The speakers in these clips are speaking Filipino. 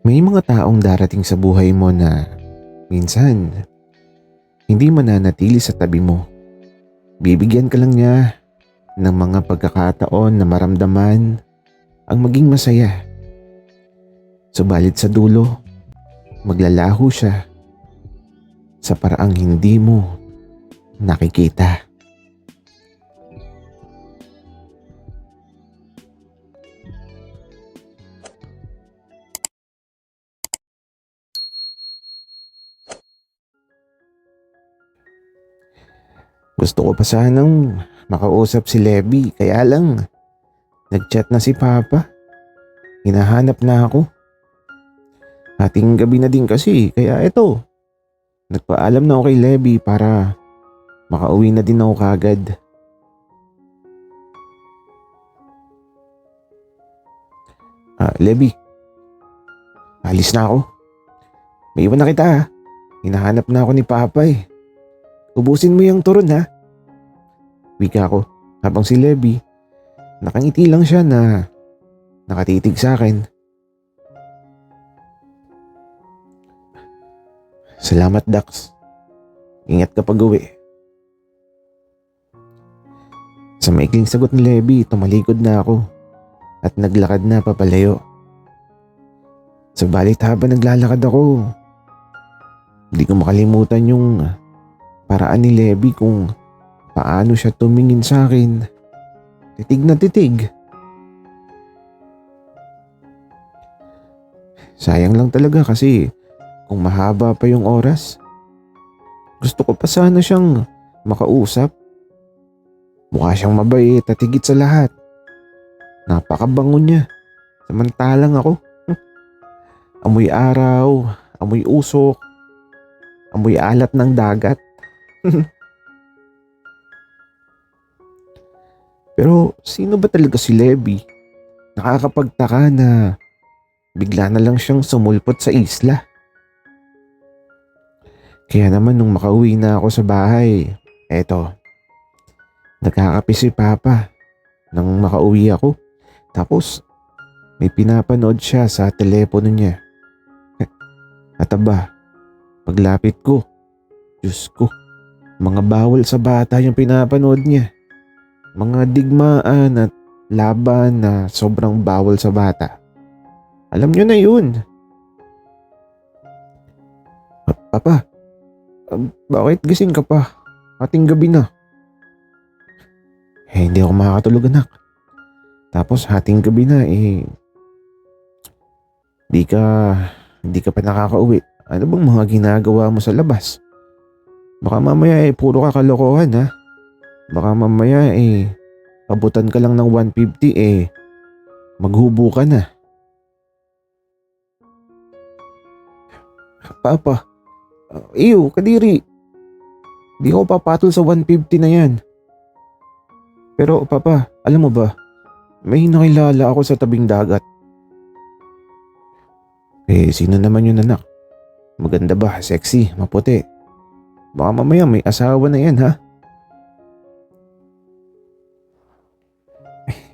May mga taong darating sa buhay mo na minsan hindi mananatili sa tabi mo. Bibigyan ka lang niya ng mga pagkakataon na maramdaman ang maging masaya. Subalit sa dulo, maglalaho siya sa paraang hindi mo nakikita. Gusto ko pa sanang makausap si Levi, kaya lang nagchat na si Papa. Hinahanap na ako. Hating gabi na din kasi, kaya eto. Nagpaalam na ako kay Levi para makauwi na din ako kagad. Levi, alis na ako. May iwan na kita ha. Hinahanap na ako ni Papa eh. Ubusin mo yung turon ha. Wika ko habang si Levi nakangiti lang siya na nakatitig sa akin. Salamat Dax. Ingat ka pag uwi. Sa maikling sagot ni Levi, tumalikod na ako at naglakad na papalayo. Subalit habang naglalakad ako, hindi ko makalimutan yung paraan ni Levi kung paano siya tumingin sa akin. Titig na titig. Sayang lang talaga kasi kung mahaba pa yung oras, gusto ko pa sana siyang makausap. Mukha siyang mabait at higit sa lahat, napakabango niya. Samantalang ako, amoy araw, amoy usok, amoy alat ng dagat. Pero sino ba talaga si Levi? Nakakapagtaka na bigla na lang siyang sumulpot sa isla. Kaya naman nung makauwi na ako sa bahay, eto, nagkakape si Papa nang makauwi ako. Tapos may pinapanood siya sa telepono niya. At aba, paglapit ko, Diyos ko, mga bawal sa bata yung pinapanood niya. Mga digmaan at laban na sobrang bawal sa bata. Alam niyo na yun. Papa, bakit gising ka pa? Ating gabi na. Hindi ako makakatulog anak. Tapos hating gabi na di ka, di ka pa nakakauwi. Ano bang mga ginagawa mo sa labas? Baka mamaya puro ka kalokohan ha. Baka mamaya abutan ka lang ng 150 maghubo ka na. Papa, kadiri. Di ako papatol sa 150 na yan. Pero Papa, alam mo ba, may nakilala ako sa tabing dagat. Sino naman yun anak? Maganda ba? Sexy? Maputi? Baka mamaya may asawa na yan ha?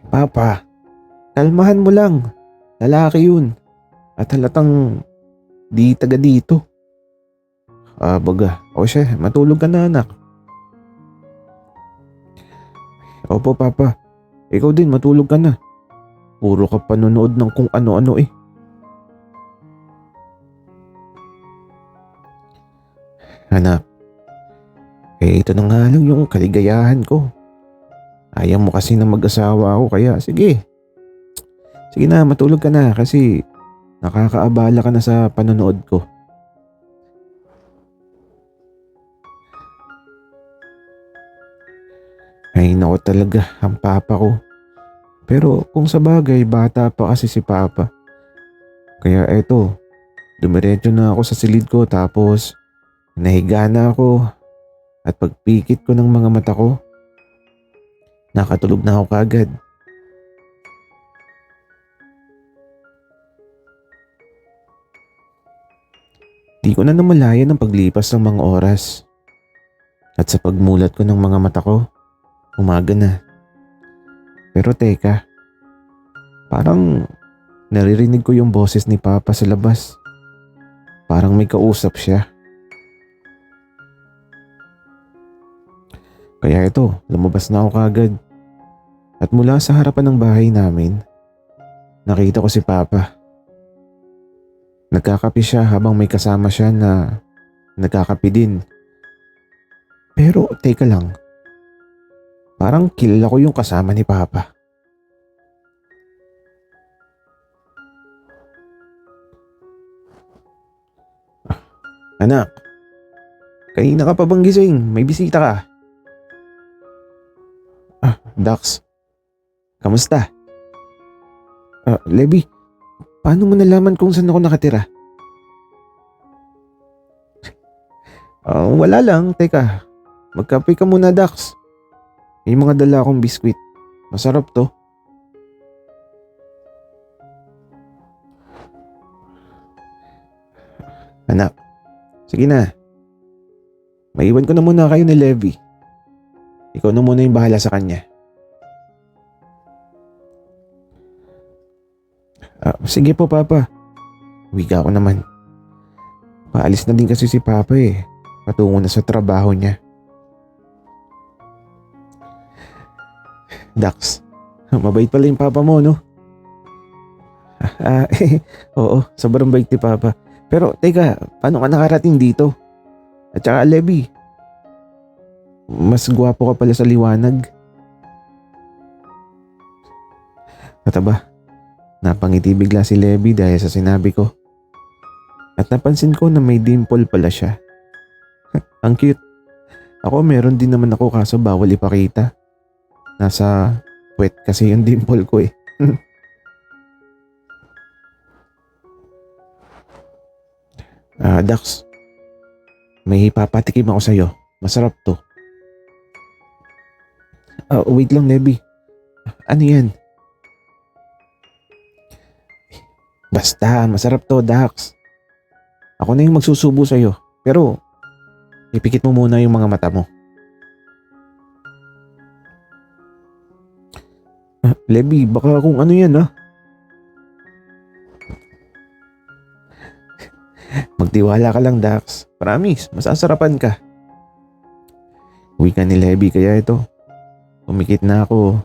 Papa, kalmahan mo lang. Lalaki yun. At halatang di taga dito. Baga. O siya, matulog ka na anak. Opo Papa. Ikaw din matulog ka na. Puro ka panonood ng kung ano-ano Anak, ito na nga lang yung kaligayahan ko. Ayaw mo kasi na mag-asawa ako kaya sige. Sige na, matulog ka na kasi nakakaabala ka na sa panonood ko. Ay nako talaga ang papa ko. Pero kung sa bagay bata pa kasi si Papa. Kaya eto, dumiretso na ako sa silid ko tapos nahiga na ako at pagpikit ko ng mga mata ko, nakatulog na ako kagad. Di ko na namalayan ang paglipas ng mga oras. At sa pagmulat ko ng mga mata ko, umaga na. Pero teka, parang naririnig ko yung boses ni Papa sa labas. Parang may kausap siya. Kaya ito, lumabas na ako kagad. At mula sa harapan ng bahay namin, nakita ko si Papa. Nagkakape siya habang may kasama siya na nagkakape din. Pero teka lang, parang kilala ko yung kasama ni Papa. Anak, kanina ka pa bang gising? May bisita ka. Dax, kamusta? Levi, paano mo nalaman kung saan ako nakatira? Wala lang, teka. Magkape ka muna, Dax. May mga dala akong biskwit. Masarap to. Anak, sige na. Maiwan ko na muna kayo ni Levi. Ikaw na muna yung bahala sa kanya. Sige po, Papa. Wiga ko naman. Paalis na din kasi si Papa eh. Patungo na sa trabaho niya. Dax, mabait pala yung Papa mo, no? Oo, sobrang bait ni Papa. Pero teka, paano ka nakarating dito? At saka Levi, mas gwapo ka pala sa liwanag. Kataba, napangiti bigla si Levi dahil sa sinabi ko. At napansin ko na may dimple pala siya. Ang cute. Ako meron din naman ako kaso bawal ipakita. Nasa puwet kasi yung dimple ko eh. Dax, may papatikim ako sa'yo. Masarap to. Wait lang, Levi. Ano yan? Basta, masarap to, Dax. Ako na yung magsusubo sa'yo. Pero, ipikit mo muna yung mga mata mo. Levi, baka kung ano yan Magtiwala ka lang, Dax. Promise, masasarapan ka. Uwi ka ni Levi kaya ito. Umikit na ako.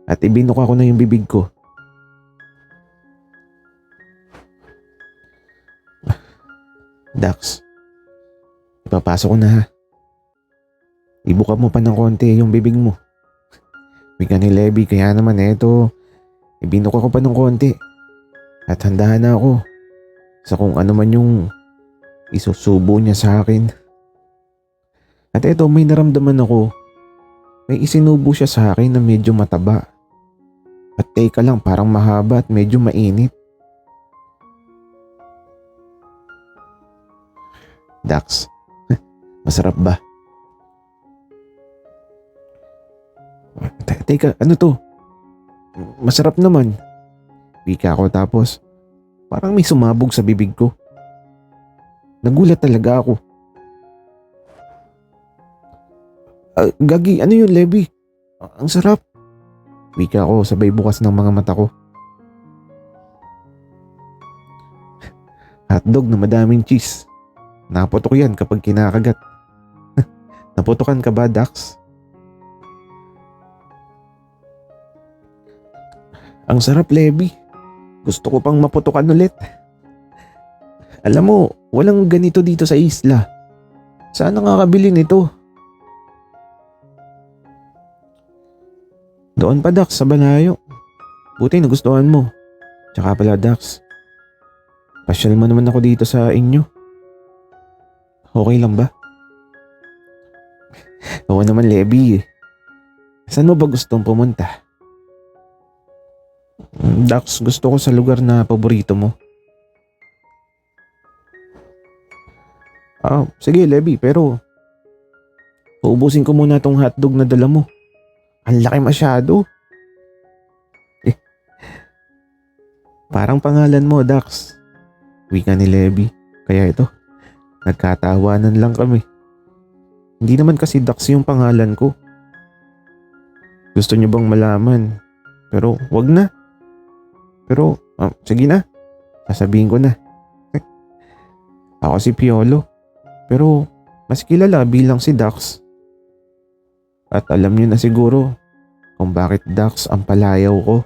At ibinok ako na yung bibig ko. Dax, ipapasok ko na ha. Ibuka mo pa ng konti yung bibig mo. Uwi ka ni Levi kaya naman ito. Ibinok ako pa ng konti. At handahan na ako sa kung ano man yung isusubo niya sa akin. At eto, may naramdaman ako. May isinubo siya sa akin na medyo mataba. At teka lang, parang mahaba at medyo mainit. Dax, masarap ba? Teka, ano to? Masarap naman. Wika ko tapos parang may sumabog sa bibig ko. Nagulat talaga ako. Gagi, ano yun, Levi? Ang sarap. Wika ko sabay bukas ng mga mata ko. Hotdog na madaming cheese. Naputok yan kapag kinakagat. Naputokan ka ba, Dax? Ang sarap, Levi. Gusto ko pang maputokan ulit. Alam mo, walang ganito dito sa isla. Saan nakakabili nito? Doon pa, Dax, sa Banayo. Buti nagustuhan mo. Tsaka pala, Dax, pasyal mo naman ako dito sa inyo. Okay lang ba? Oo naman, Levi. Saan mo ba gustong pumunta? Dax, gusto ko sa lugar na paborito mo. Sige, Levi, pero uubusin ko muna tong hotdog na dala mo. Ang laki masyado. Parang pangalan mo, Dax. Wika ni Levi. Kaya ito, nagkatawanan lang kami. Hindi naman kasi Dax yung pangalan ko. Gusto niyo bang malaman? Pero wag na. Pero sige na, sasabihin ko na. Ako si Piolo, pero mas kilala bilang si Dax. At alam niyo na siguro kung bakit Dax ang palayaw ko.